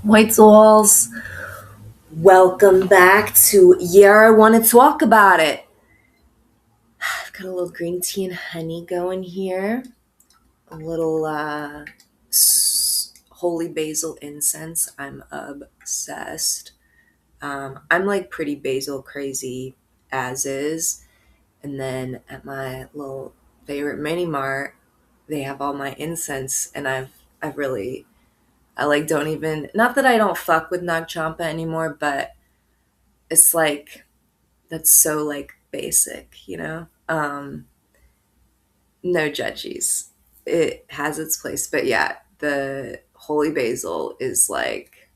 White Walls, welcome back to I Want to Talk About It. I've got a little green tea and honey going here, a little holy basil incense. I'm obsessed. I'm like pretty basil crazy as is. And then at my little favorite mini mart, they have all my incense, and I've really I like don't even, not that I don't fuck with Nag Champa anymore, but it's like that's so like basic. No judgies. It has its place, but yeah, the holy basil is like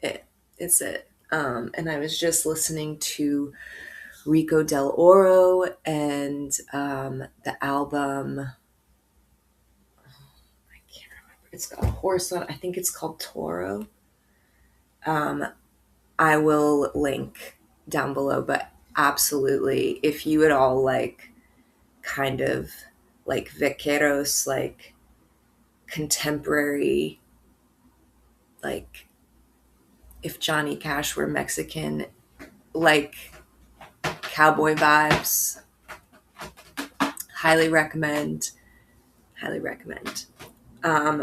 it. It's it. And I was just listening to Rico Del Oro and the album. I can't remember. It's got a horse on. I think it's called Toro. Um, I will link down below, but absolutely, if you at all like kind of like vaqueros, like contemporary, like if Johnny Cash were Mexican, like cowboy vibes, highly recommend, highly recommend.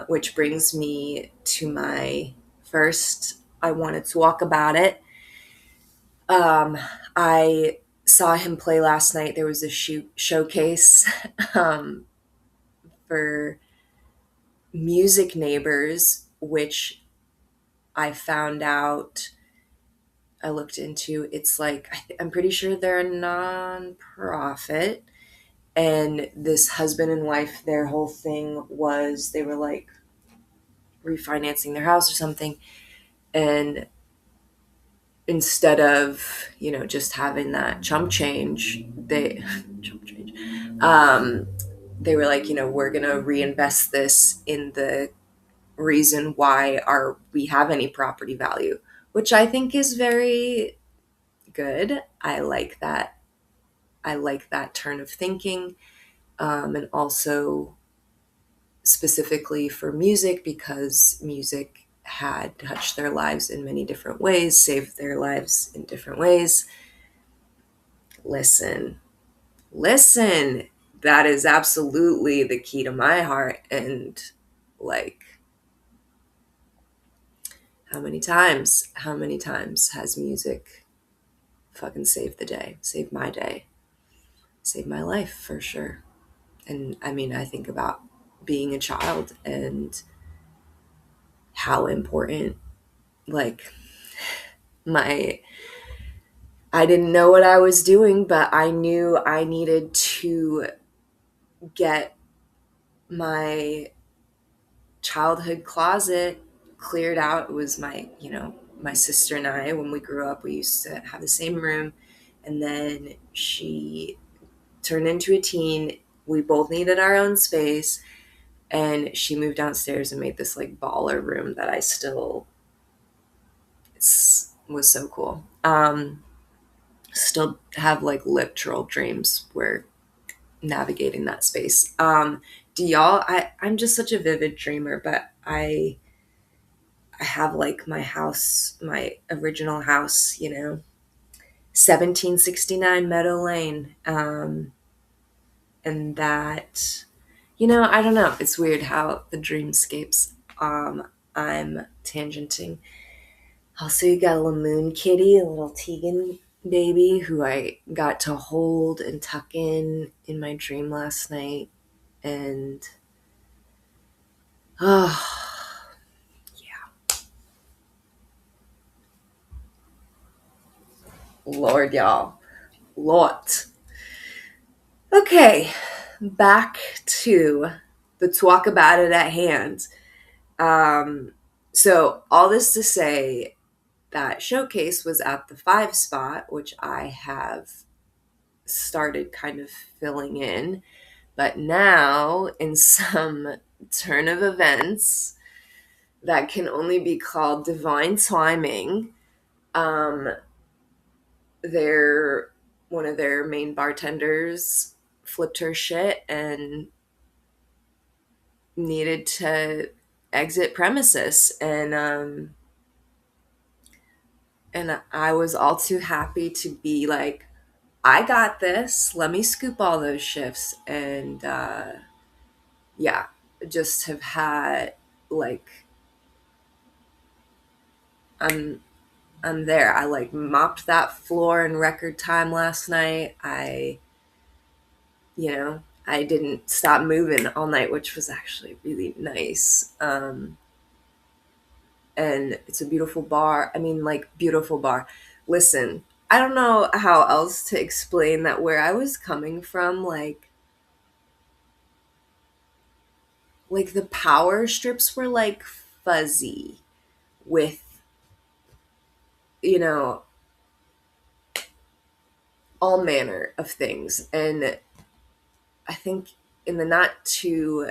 Which brings me to my first, I wanted to walk about it. I saw him play last night. There was a showcase um, for Music Neighbors, which I found out, I looked into. It's like, I'm pretty sure they're a non-profit. And this husband and wife, their whole thing was they were like refinancing their house or something. And instead of, just having that chump change, chump change, um, they were like, we're going to reinvest this in the reason why we have any property value, which I think is very good. I like that. I like that turn of thinking, and also specifically for music, because music had touched their lives in many different ways, saved their lives in different ways. Listen, listen. That is absolutely the key to my heart. And like, how many times has music fucking saved the day, saved my day, saved my life for sure. And I mean, I think about being a child and how important, like, my, I didn't know what I was doing, but I knew I needed to get my childhood closet cleared out. It was my sister and I, when we grew up, we used to have the same room. And then she turned into a teen. We both needed our own space. And she moved downstairs and made this like baller room that I still, was so cool. Still have like literal dreams where navigating that space. Do y'all? I'm just such a vivid dreamer, but I have like my house, my original house, 1769 Meadow Lane, and that, I don't know. It's weird how the dreamscapes. I'm tangenting. Also, you got a little moon kitty, a little Tegan baby who I got to hold and tuck in my dream last night. And oh, yeah, Lord, y'all, Lord. Okay, back to the talk about it at hand. Um, so all this to say, that showcase was at the 5 spot, which I have started kind of filling in. But now, in some turn of events that can only be called divine timing, um, their one of their main bartenders flipped her shit and needed to exit premises. And I was all too happy to be like, I got this. Let me scoop all those shifts. And yeah, just have had like, I'm I'm there. I like mopped that floor in record time last night. I didn't stop moving all night, which was actually really nice. And it's a beautiful bar. I mean, like, beautiful bar. Listen, I don't know how else to explain that where I was coming from, like the power strips were like fuzzy with, you know, all manner of things. And I think in the not too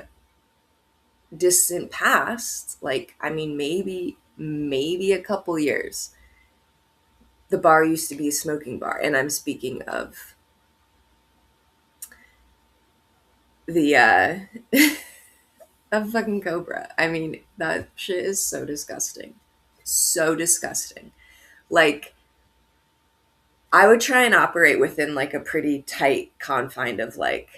distant past, like, I mean, maybe a couple years, the bar used to be a smoking bar. And I'm speaking of the of fucking Cobra. I mean, that shit is so disgusting. So disgusting. Like, I would try and operate within like a pretty tight confine of like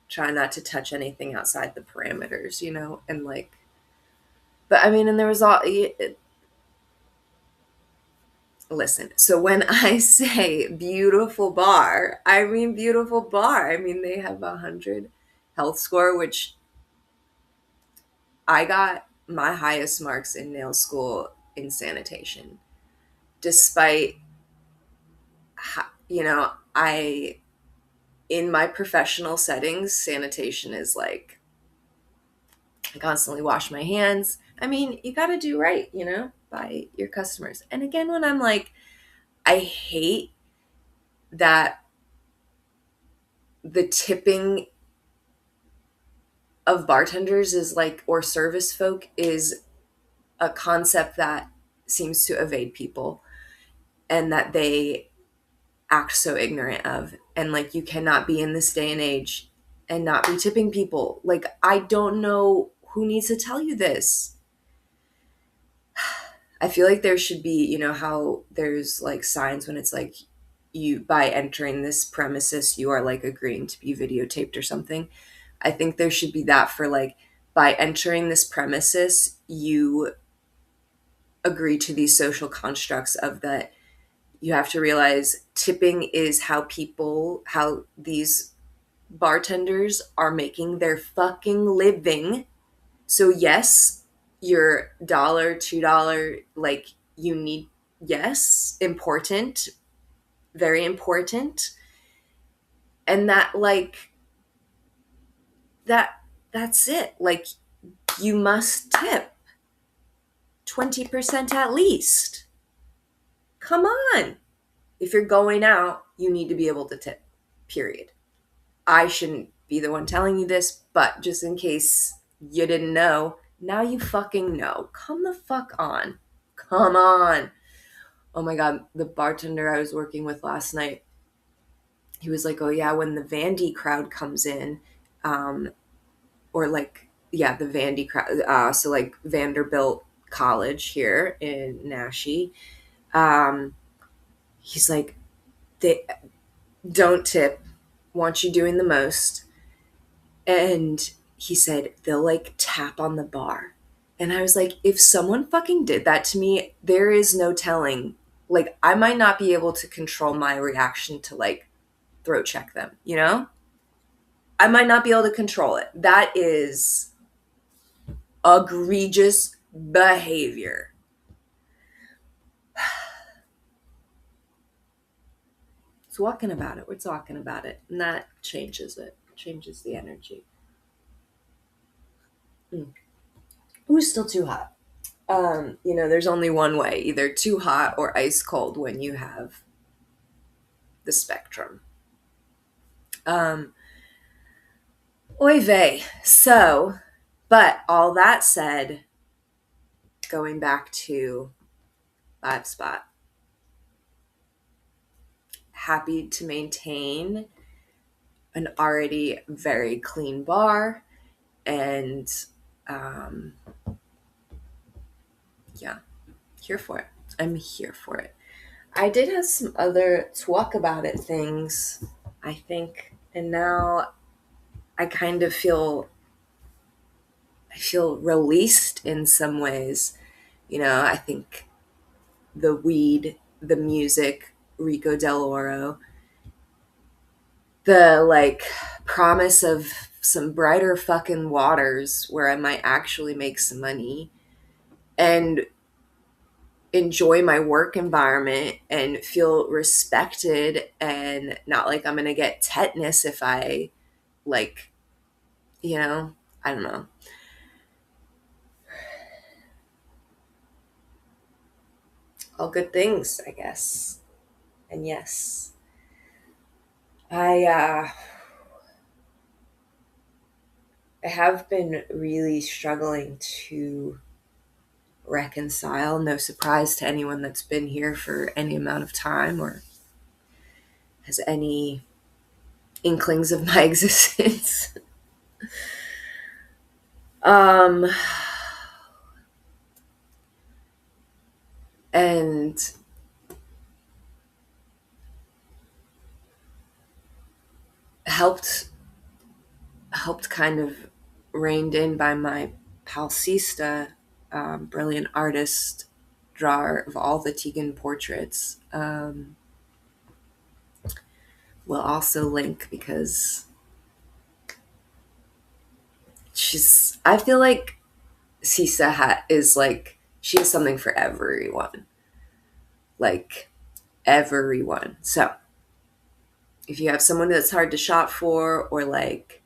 try not to touch anything outside the parameters, and like, but I mean, and there was all listen, so when I say beautiful bar, I mean beautiful bar. I mean, they have 100 health score, which I got my highest marks in nail school in sanitation, despite I in my professional settings, sanitation is like, I constantly wash my hands. I mean, you got to do right, by your customers. And again, when I'm like, I hate that the tipping of bartenders is like, or service folk is a concept that seems to evade people and that they act so ignorant of. And like, you cannot be in this day and age and not be tipping people. Like, I don't know who needs to tell you this. I feel like there should be, how there's like signs when it's like, you, by entering this premises, you are like agreeing to be videotaped or something. I think there should be that for like, by entering this premises, you agree to these social constructs of that. You have to realize tipping is how these bartenders are making their fucking living. So yes, your dollar, $2, like, you need, yes, important, very important. And that, like, that's it. Like, you must tip 20% at least. Come on. If you're going out, you need to be able to tip. Period. I shouldn't be the one telling you this, but just in case you didn't know, now you fucking know. Come the fuck on. Come on. Oh my God, the bartender I was working with last night, he was like, oh yeah, when the Vandy crowd comes in, or like, yeah, the Vandy crowd, so like Vanderbilt College here in Nashi, um, he's like, they don't tip, want you doing the most. And he said, they'll like tap on the bar. And I was like, if someone fucking did that to me, there is no telling. Like, I might not be able to control my reaction to like throat check them, I might not be able to control it. That is egregious behavior. Talking about it. We're talking about it. And that changes it, changes the energy. Mm. Ooh, still too hot. There's only one way, either too hot or ice cold when you have the spectrum. Oy vey. So, but all that said, going back to Five Spot, happy to maintain an already very clean bar and Um, yeah, here for it. I'm here for it. I did have some other talk about it things, I think, and now I kind of feel released in some ways. I think the weed, the music, Rico Del Oro, the like promise of some brighter fucking waters where I might actually make some money and enjoy my work environment and feel respected and not like I'm going to get tetanus if I like, you know, I don't know. All good things, I guess. And yes, I I have been really struggling to reconcile. No surprise to anyone that's been here for any amount of time or has any inklings of my existence. um, and helped kind of reined in by my pal Sista, brilliant artist, drawer of all the Tegan portraits. We'll also link because I feel like Sisa is like, she has something for everyone. Like, everyone. So, if you have someone that's hard to shop for, or like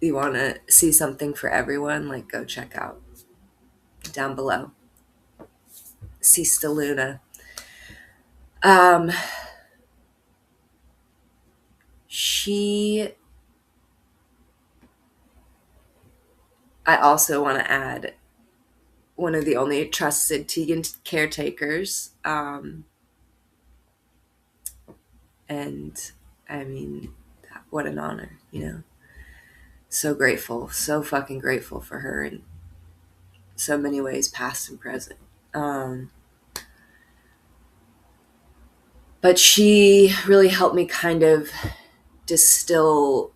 you want to see something for everyone, like go check out down below. Sista Luna. Um, she, I also want to add, one of the only trusted Tegan caretakers. And I mean, what an honor. So grateful, so fucking grateful for her in so many ways, past and present. Um, but she really helped me kind of distill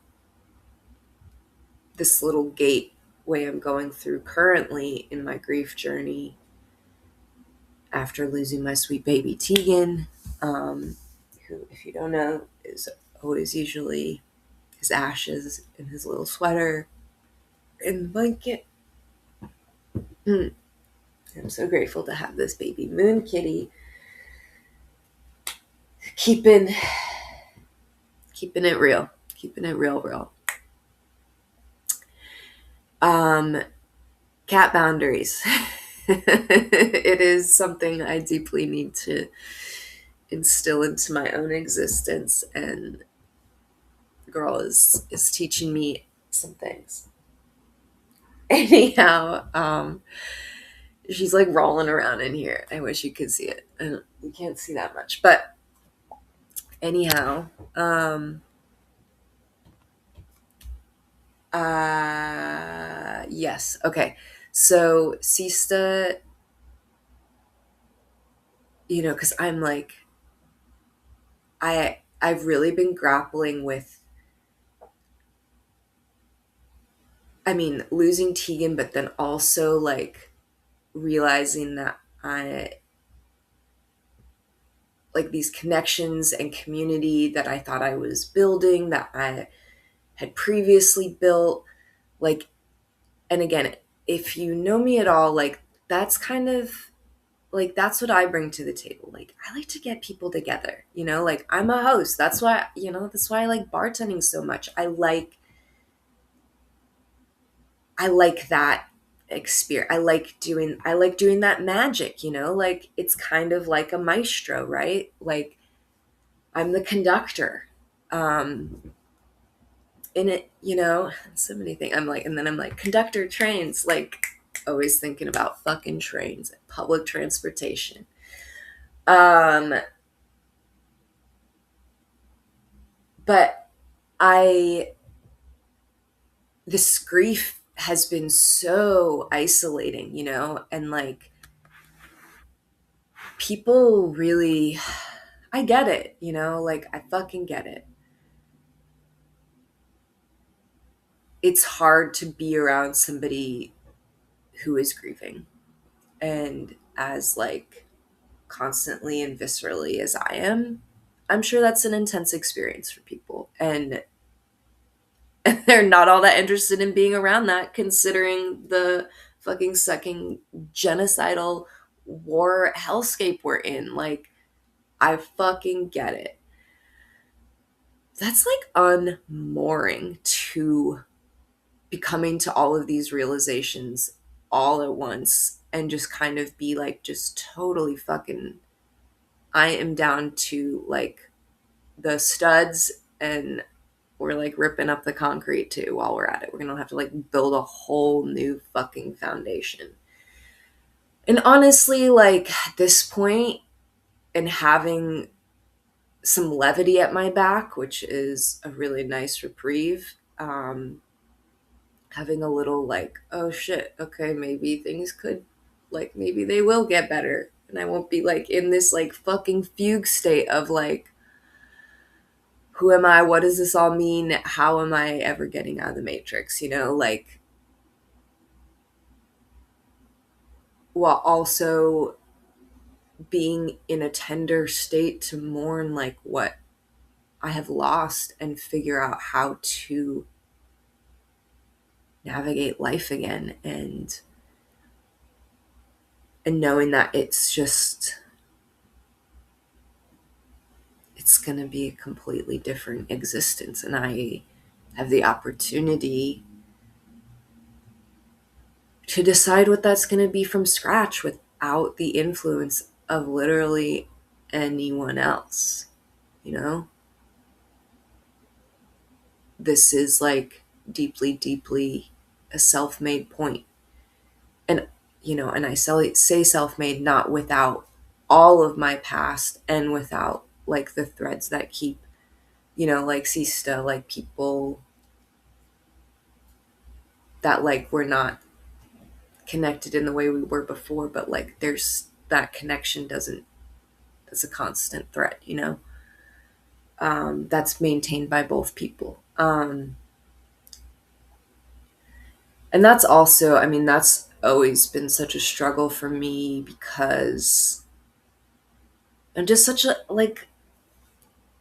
this little gateway I'm going through currently in my grief journey after losing my sweet baby Tegan, who, if you don't know, is always usually his ashes in his little sweater in the blanket. I'm so grateful to have this baby moon kitty keeping it real, keeping it real. Um, Cat boundaries. It is something I deeply need to instill into my own existence, and the girl is teaching me some things. Anyhow, she's like rolling around in here. I wish you could see it. You can't see that much, but anyhow, yes, okay. So Sista, because I'm like, I've really been grappling with, I mean, losing Tegan, but then also like realizing that I like these connections and community that I thought I was building, that I had previously built, like, and again, if you know me at all, like that's kind of like, that's what I bring to the table. Like, I like to get people together, like I'm a host. That's why I like bartending so much. I like that experience. I like doing that magic, like it's kind of like a maestro, right? Like I'm the conductor. In it, so many things. I'm like conductor trains, like always thinking about fucking trains, public transportation. Um, but I, this grief has been so isolating, you know, and like people really, I get it, you know, like I fucking get it. It's hard to be around somebody who is grieving and as like constantly and viscerally as I am. I'm sure that's an intense experience for people. And they're not all that interested in being around that, considering the fucking sucking genocidal war hellscape we're in. Like, I fucking get it. That's like unmooring to be coming to all of these realizations all at once and just kind of be like, just totally fucking, I am down to like the studs and we're like ripping up the concrete too while we're at it. We're gonna have to like build a whole new fucking foundation. And honestly, like at this point, and having some levity at my back, which is a really nice reprieve, having a little like, oh shit, okay, maybe things could, like, maybe they will get better. And I won't be like in this like fucking fugue state of like, who am I? What does this all mean? How am I ever getting out of the matrix? You know, like, while also being in a tender state to mourn like what I have lost and figure out how to navigate life again, and knowing that it's just, it's going to be a completely different existence, and I have the opportunity to decide what that's going to be from scratch without the influence of literally anyone else, you know. This is like deeply, deeply a self-made point. And, you know, and I say self-made not without all of my past and without like the threads that keep, you know, like Sista, like people that like we're not connected in the way we were before, but like there's that connection doesn't, it's a constant thread, you know, that's maintained by both people. And that's also, I mean, that's always been such a struggle for me because I'm just such a, like,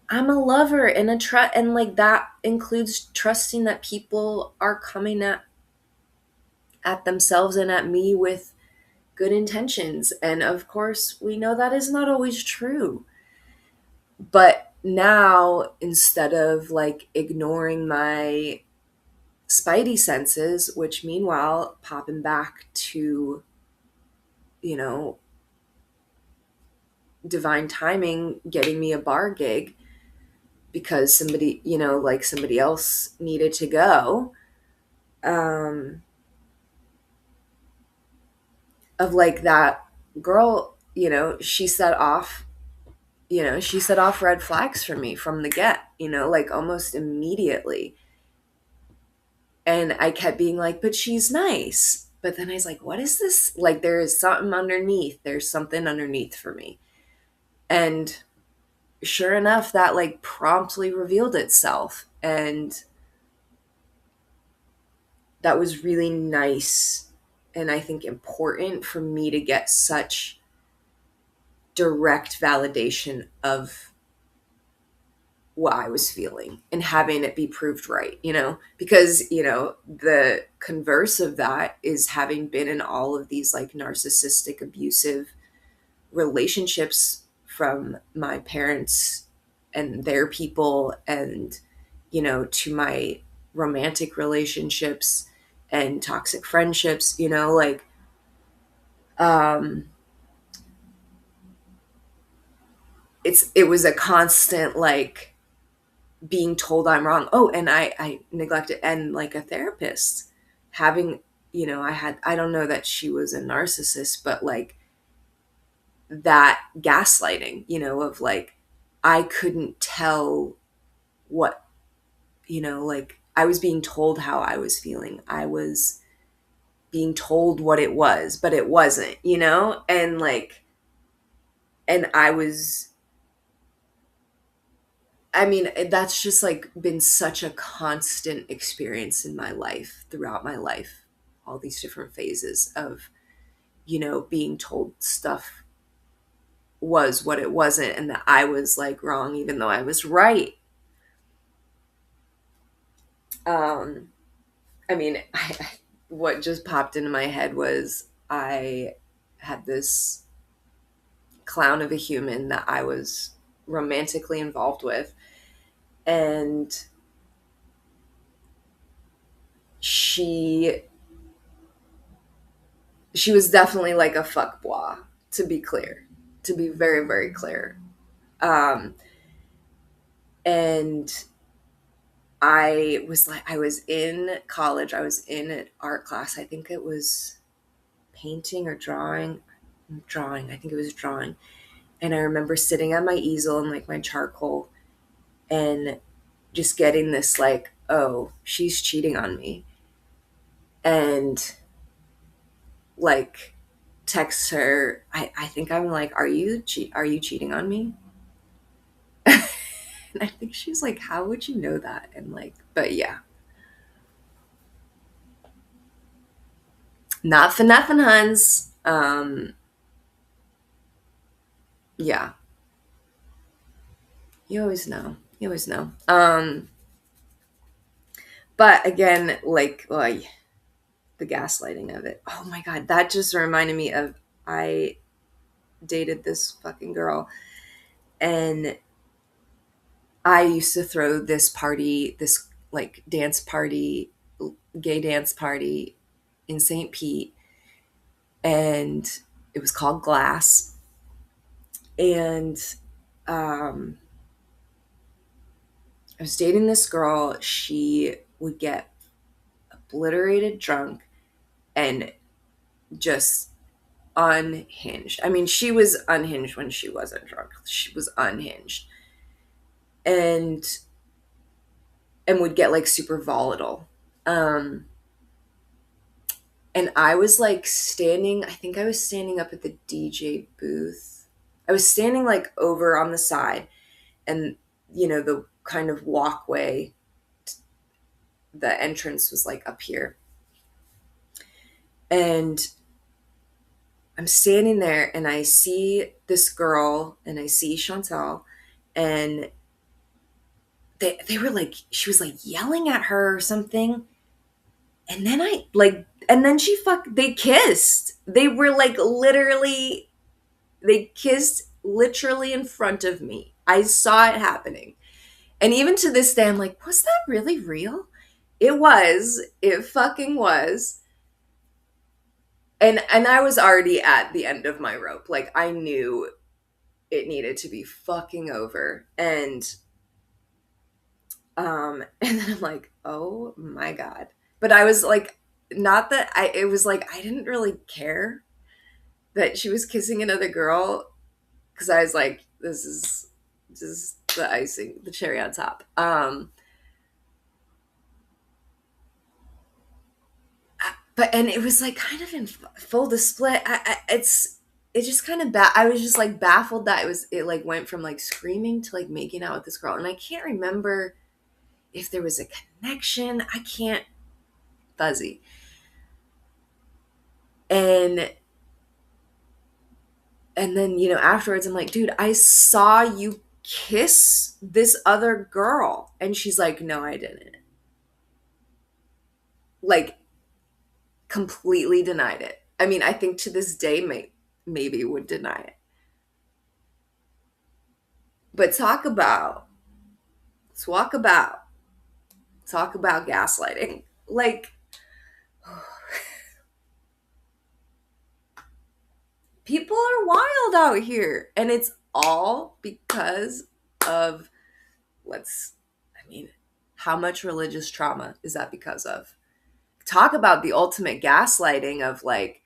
I'm a lover and a trust, and like that includes trusting that people are coming at themselves and at me with good intentions. And of course, we know that is not always true. But now, instead of like ignoring my spidey senses, which meanwhile popping back to, you know, divine timing getting me a bar gig because somebody, you know, like somebody else needed to go, um of like that girl, you know, she set off, you know, she set off red flags for me from the get, you know, like almost immediately. And I kept being like, but she's nice. But then I was like, what is this? Like, there is something underneath. There's something underneath for me. And sure enough, that like promptly revealed itself. And that was really nice. And I think important for me to get such direct validation of what I was feeling and having it be proved right, you know, because, you know, the converse of that is having been in all of these like narcissistic, abusive relationships from my parents and their people, and, you know, to my romantic relationships and toxic friendships, you know, like, um, it was a constant like being told I'm wrong. Oh, and I neglected, and like a therapist having, you know, I don't know that she was a narcissist, but like that gaslighting, you know, of like, I couldn't tell what, you know, like I was being told how I was feeling. I was being told what it was, but it wasn't, you know? And like, and I was, I mean, that's just like been such a constant experience in my life, throughout my life, all these different phases of, being told stuff was what it wasn't, and that I was like wrong, even though I was right. Um, I mean, what just popped into my head was I had this clown of a human that I was romantically involved with, and she she was definitely like a fuckboy, to be clear, to be very, very clear. Um, and I was in college, I was in an art class. I think it was painting or drawing. Drawing, I think it was drawing. And I remember sitting at my easel and like my charcoal and just getting this like, oh, she's cheating on me. And like text her, I think I'm like, are you cheating on me? And I think she's like, how would you know that? And like, but yeah, not for nothing, Huns. Yeah, you always know. You always know. But again, like, the gaslighting of it. Oh my God, that just reminded me of, I dated this fucking girl, and I used to throw this like dance party, gay dance party in St. Pete, and it was called Glass. And um, I was dating this girl. She would get obliterated drunk and just unhinged. I mean, she was unhinged when she wasn't drunk. She was unhinged. And would get like super volatile. Um and I was like standing, I think I was standing up at the DJ booth. I was standing like over on the side, and the kind of walkway, the entrance was like up here. And I'm standing there and I see this girl and I see Chantal, and they were like, she was like yelling at her or something. And then they kissed. They were like literally, they kissed literally in front of me. I saw it happening. And even to this day, I'm like, was that really real? It was. It fucking was. And I was already at the end of my rope. Like I knew it needed to be fucking over. And then I'm like, oh my God. But I was like, not that I it was like I didn't really care that she was kissing another girl, because I was like, this is just the icing, the cherry on top. But and it was like kind of in full display. It's just kind of I was just like baffled that it like went from like screaming to like making out with this girl, and I can't remember if there was a connection. I can't, fuzzy. And then afterwards I'm like, dude, I saw you kiss this other girl. And she's like, no, I didn't. Like completely denied it. I mean, I think to this day maybe would deny it. But talk about talk about gaslighting. Like people are wild out here, and it's all because of, let's I mean, how much religious trauma is that because of? Talk about the ultimate gaslighting of like,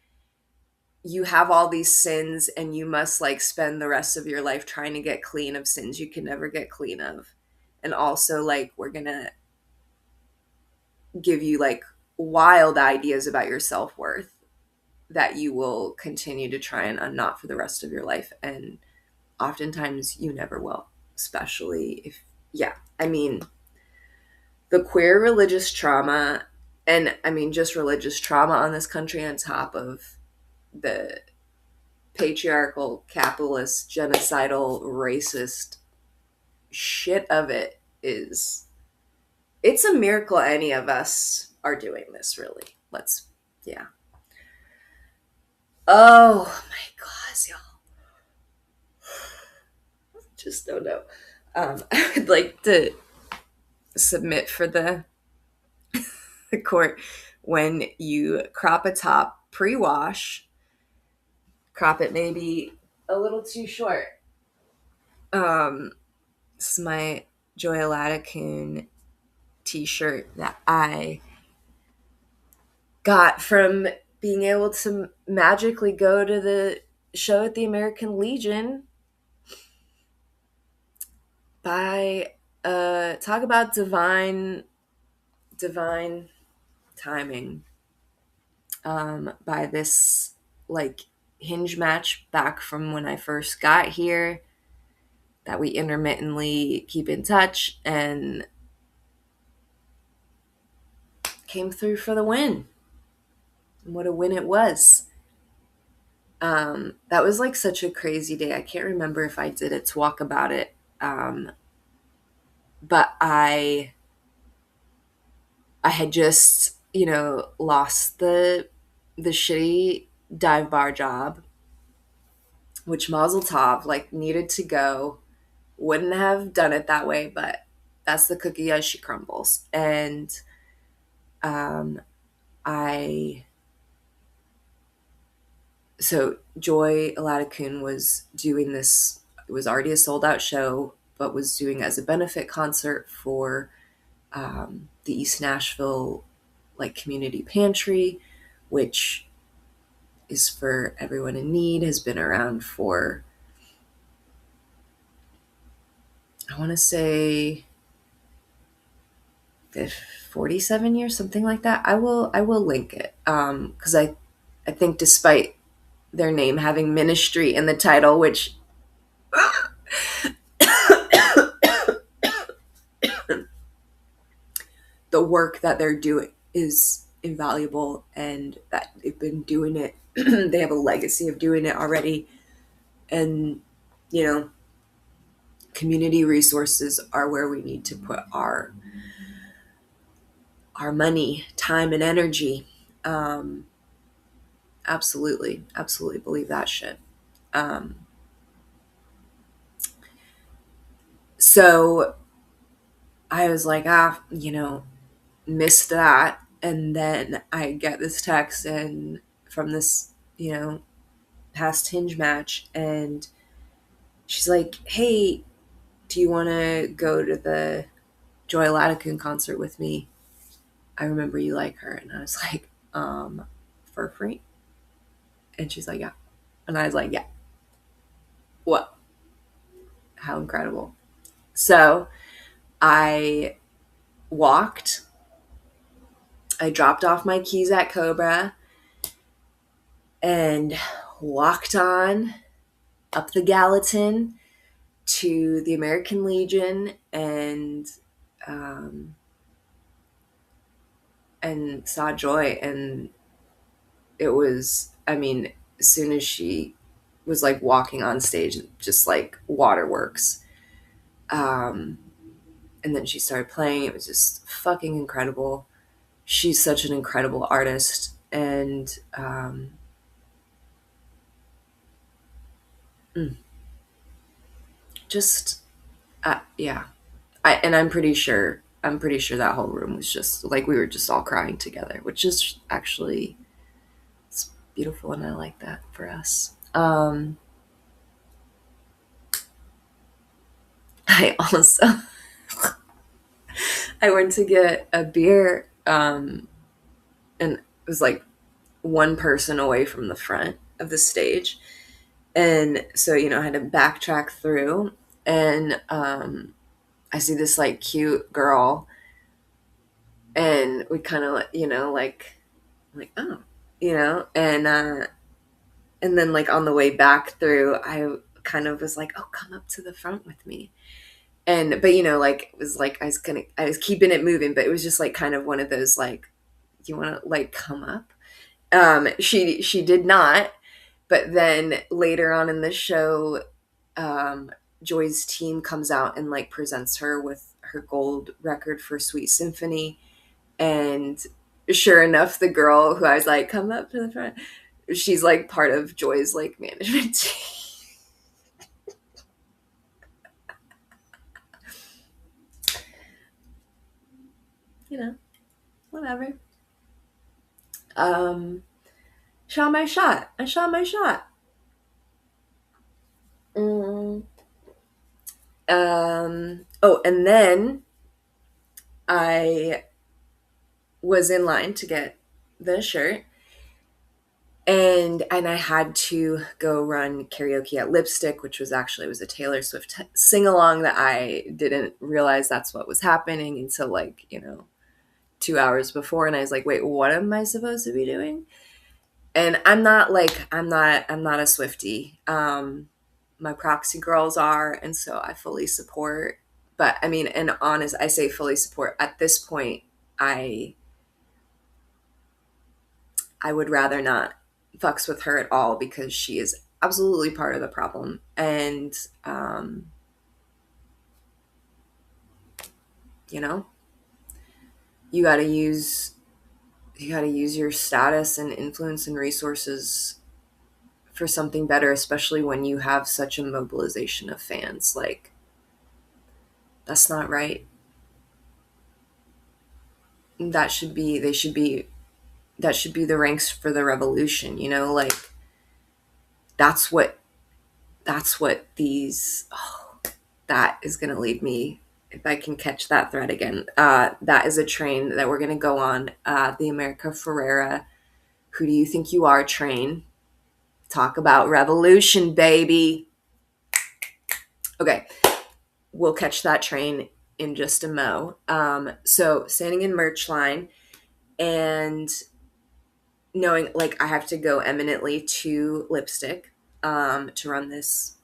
you have all these sins and you must like spend the rest of your life trying to get clean of sins you can never get clean of. And also like, we're gonna give you like wild ideas about your self-worth that you will continue to try and unknot for the rest of your life. And oftentimes you never will, especially if, yeah, I mean, the queer religious trauma, and I mean, just religious trauma on this country on top of the patriarchal, capitalist, genocidal, racist shit of it is, it's a miracle any of us are doing this, really. Let's, yeah. Oh my gosh, y'all. Just don't know. I would like to submit for the court, when you crop a top pre-wash, crop it maybe a little too short. This is my Joy Latticoon t-shirt that I got from being able to magically go to the show at the American Legion. By talk about divine timing. By this like hinge match back from when I first got here, that we intermittently keep in touch, and came through for the win. And what a win it was. That was like such a crazy day. I can't remember if I did a talk about it. But I had just, lost the shitty dive bar job, which Mazel Tov, like, needed to go. Wouldn't have done it that way, but that's the cookie as she crumbles. And I so Joy Latticoon was doing this. It was already a sold out show, but was doing as a benefit concert for the East Nashville like community pantry, which is for everyone in need, has been around for, I want to say 47 years, something like that. I will link it, because I think despite their name having ministry in the title, which the work that they're doing is invaluable, and that they've been doing it. They have a legacy of doing it already. And, community resources are where we need to put our money, time, and energy. Absolutely believe that shit. So I was like, missed that. And then I get this text and from this, past hinge match, and she's like, hey, do you want to go to the Joy Latticoon concert with me? I remember you like her. And I was like, for free? And she's like, yeah. And I was like, yeah. What? How incredible. So I walked. I dropped off my keys at Cobra and walked on up the Gallatin to the American Legion, and saw Joy. And it was, I mean, as soon as she was like walking on stage, just like waterworks. And then she started playing. It was just fucking incredible. She's such an incredible artist. And just yeah. I'm pretty sure that whole room was just like, we were just all crying together, which is actually, it's beautiful, and I like that for us. I also I went to get a beer, and it was like one person away from the front of the stage. And so, I had to backtrack through, and I see this like cute girl And we kind of, like, oh, and then like on the way back through, I kind of was like, oh, come up to the front with me. And, but like, it was like, I was keeping it moving, but it was just like kind of one of those, like, you want to like come up? She did not. But then later on in the show, um, Joy's team comes out and like presents her with her gold record for Sweet Symphony. And sure enough, the girl who I was like, come up to the front, she's like part of Joy's like management team. you know, Whatever. Um, Shot my shot. I shot my shot. Mm. Oh, and then I was in line to get the shirt, and I had to go run karaoke at Lipstick, which was actually, it was a Taylor Swift sing along that I didn't realize that's what was happening until like 2 hours before, and I was like, wait, what am I supposed to be doing? And I'm not a Swiftie. My proxy girls are, and so I fully support. But I mean, and honest, I say fully support at this point. I I would rather not fucks with her at all because she is absolutely part of the problem. And you know, you got to use your status and influence and resources for something better, especially when you have such a mobilization of fans. Like, that's not right. That should be they should be that should be the ranks for the revolution. Like, that's what these. Oh, that is going to lead me, if I can catch that thread again. That is a train that we're going to go on. The America Ferrera, "Who Do You Think You Are" train. Talk about revolution, baby. Okay, we'll catch that train in just a mo. So standing in merch line and knowing like I have to go eminently to Lipstick to run this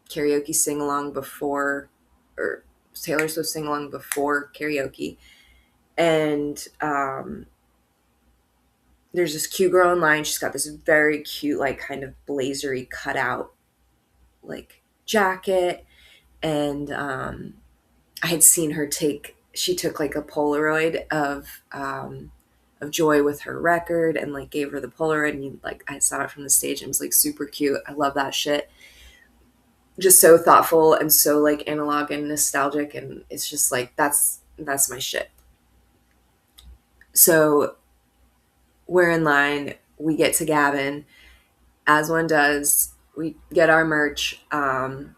karaoke sing along before, or Taylor Swift sing along before karaoke. And there's this cute girl in line. She's got this very cute, like kind of blazery cutout, like jacket. And I had seen her she took like a Polaroid of Joy with her record and like gave her the Polaroid, and like I saw it from the stage and it was like super cute. I love that shit. Just so thoughtful and so like analog and nostalgic, and it's just like that's my shit. So we're in line, we get to Gavin, as one does, we get our merch, and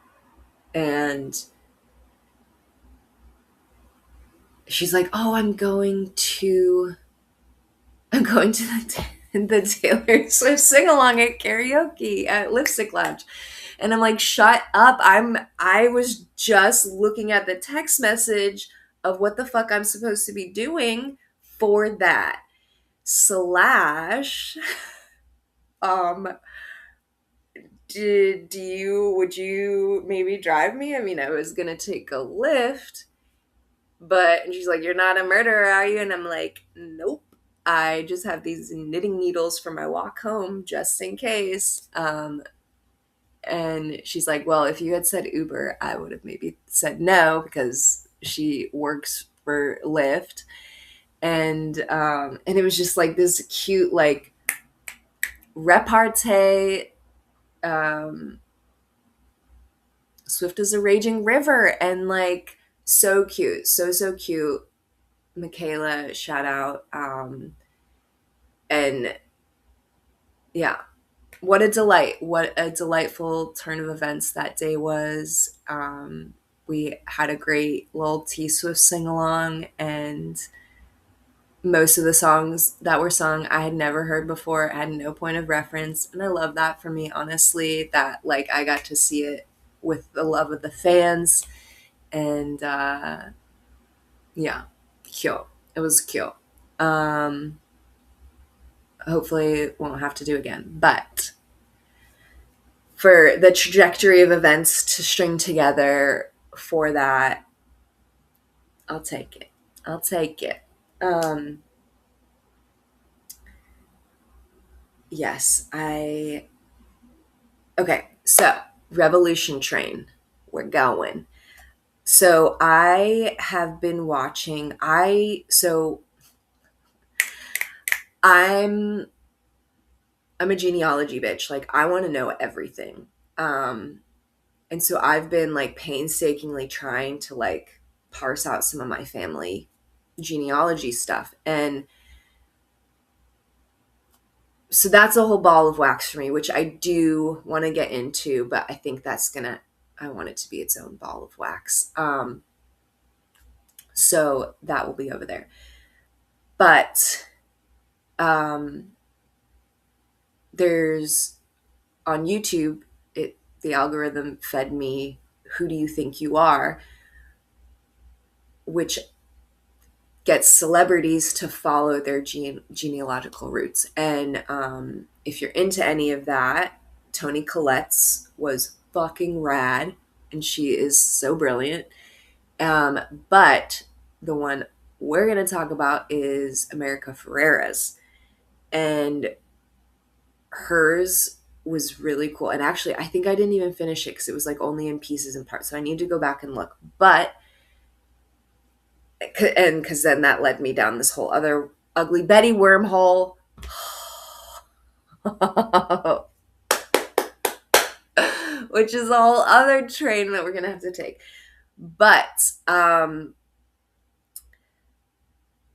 she's like, oh, I'm going to the Taylor Swift sing along at karaoke at Lipstick Lounge. And I'm like, shut up. I was just looking at the text message of what the fuck I'm supposed to be doing for that. Slash, um, would you maybe drive me? I mean, I was gonna take a lift, and she's like, you're not a murderer, are you? And I'm like, nope. I just have these knitting needles for my walk home just in case. And she's like, well, if you had said Uber, I would have maybe said no, because she works for Lyft. And it was just like this cute, like, repartee. Swift is a raging river, and like so cute, so cute. Michaela, shout out. And yeah, what a delight. What a delightful turn of events that day was. We had a great little T Swift sing along, and most of the songs that were sung I had never heard before. I had no point of reference, and I love that for me, honestly, that like I got to see it with the love of the fans. And yeah, cute. It was cute. Um, Hopefully, won't have to do again. But for the trajectory of events to string together for that, I'll take it. I'll take it. Um, yes, I. Okay, so Revolution Train. We're going. So I have been watching. I'm I'm a genealogy bitch. Like I want to know everything. Um, and so I've been like painstakingly trying to like parse out some of my family genealogy stuff. And so that's a whole ball of wax for me, which I do want to get into, but I think I want it to be its own ball of wax. So that will be over there. But um, there's on YouTube, the algorithm fed me Who Do You Think You Are, which gets celebrities to follow their genealogical roots. And if you're into any of that, Toni Collette's was fucking rad, and she is so brilliant. But the one we're going to talk about is America Ferrera's. And hers was really cool. And actually, I think I didn't even finish it because it was like only in pieces and parts. So I need to go back and look. But, and because then that led me down this whole other Ugly Betty wormhole. Which is a whole other train that we're going to have to take. But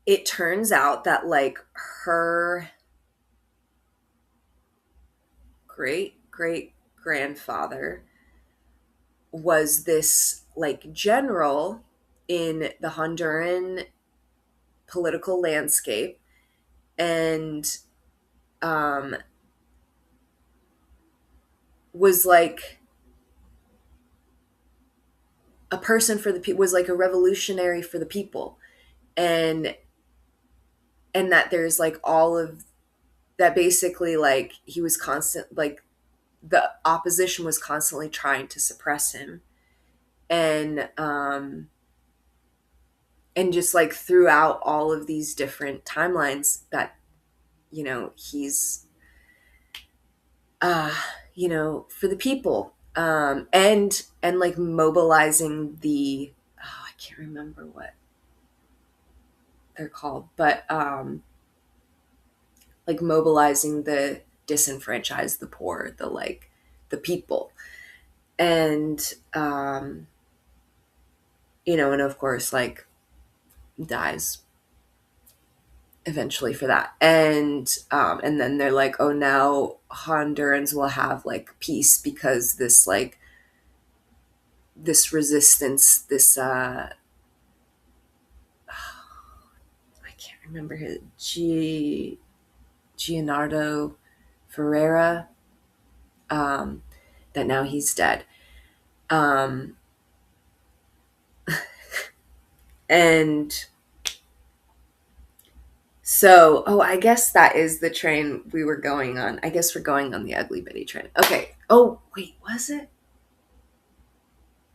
it turns out that like her great great grandfather was this like general in the Honduran political landscape, and um, was like a person for the people, was like a revolutionary for the people, and that there's like all of that, basically like he was constant, like the opposition was constantly trying to suppress him, and just like throughout all of these different timelines that he's uh for the people, and like mobilizing the, I can't remember what they're called, but like mobilizing the disenfranchised, the poor, the like the people, and and of course like dies eventually for that. And then they're like, oh, now Hondurans will have like peace because this like this resistance, this I can't remember his Gianardo Ferreira, that now he's dead. And so, oh, I guess that is the train we were going on. I guess we're going on the Ugly Betty train. Okay. Oh, wait, was it?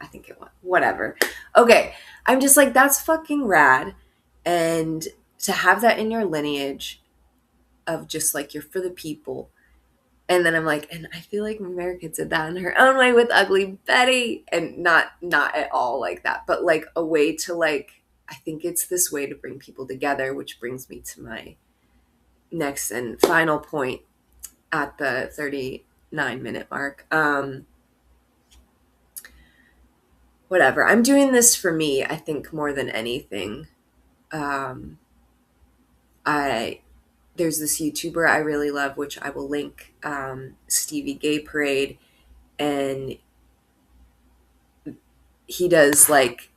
I think it was. Whatever. Okay. I'm just like, that's fucking rad. And to have that in your lineage of just like, you're for the people. And then I'm like, and I feel like America did that in her own way with Ugly Betty. And not at all like that, but like a way to like, I think it's this way to bring people together, which brings me to my next and final point at the 39-minute mark. Whatever. I'm doing this for me, I think, more than anything. Um, I There's this YouTuber I really love, which I will link, Stevie Gay Parade, and he does like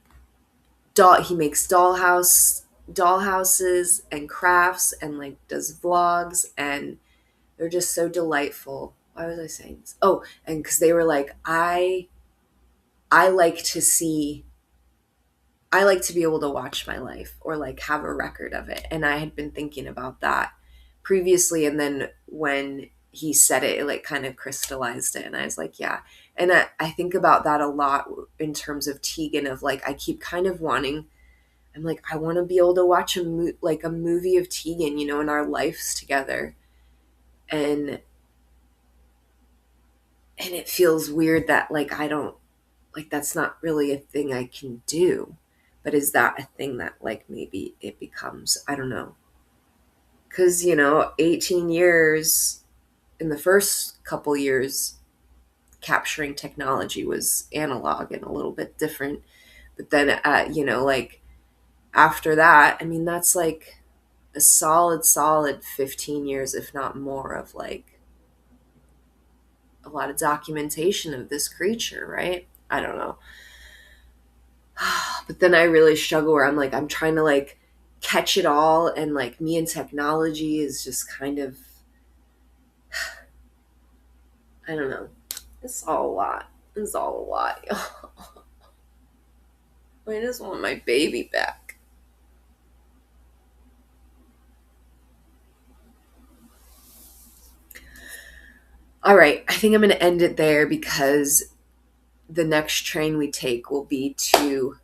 he makes dollhouses and crafts, and like does vlogs, and they're just so delightful. Why was I saying this? Oh, and because they were like, I like to see I like to be able to watch my life or like have a record of it. And I had been thinking about that previously. And then when he said it, it like kind of crystallized it. And I was like, yeah. And I think about that a lot in terms of Tegan, of like, I keep kind of wanting, I'm like, I want to be able to watch like a movie of Tegan, you know, in our lives together. And, and it feels weird that like, I don't, like, that's not really a thing I can do. But is that a thing that like maybe it becomes? I don't know. Because, you know, 18 years, in the first couple years, capturing technology was analog and a little bit different. But then, you know, like after that, I mean, that's like a solid 15 years, if not more, of like a lot of documentation of this creature, right? I don't know. But then I really struggle where I'm like, I'm trying to like catch it all. And like me and technology is just kind of, I don't know. It's all a lot. It's all a lot. I just want my baby back. All right. I think I'm going to end it there because the next train we take will be to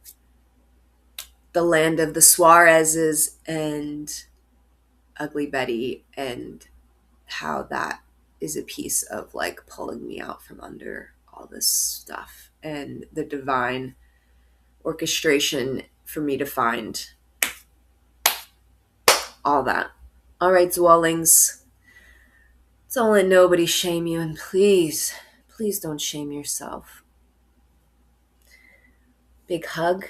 the land of the Suarezes and Ugly Betty, and how that is a piece of like pulling me out from under all this stuff and the divine orchestration for me to find all that. All right, Dwellings. It's all in nobody shame you, and please don't shame yourself. Big hug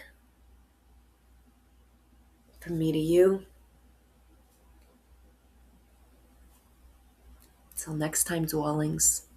from me to you. Till next time, Dwellings.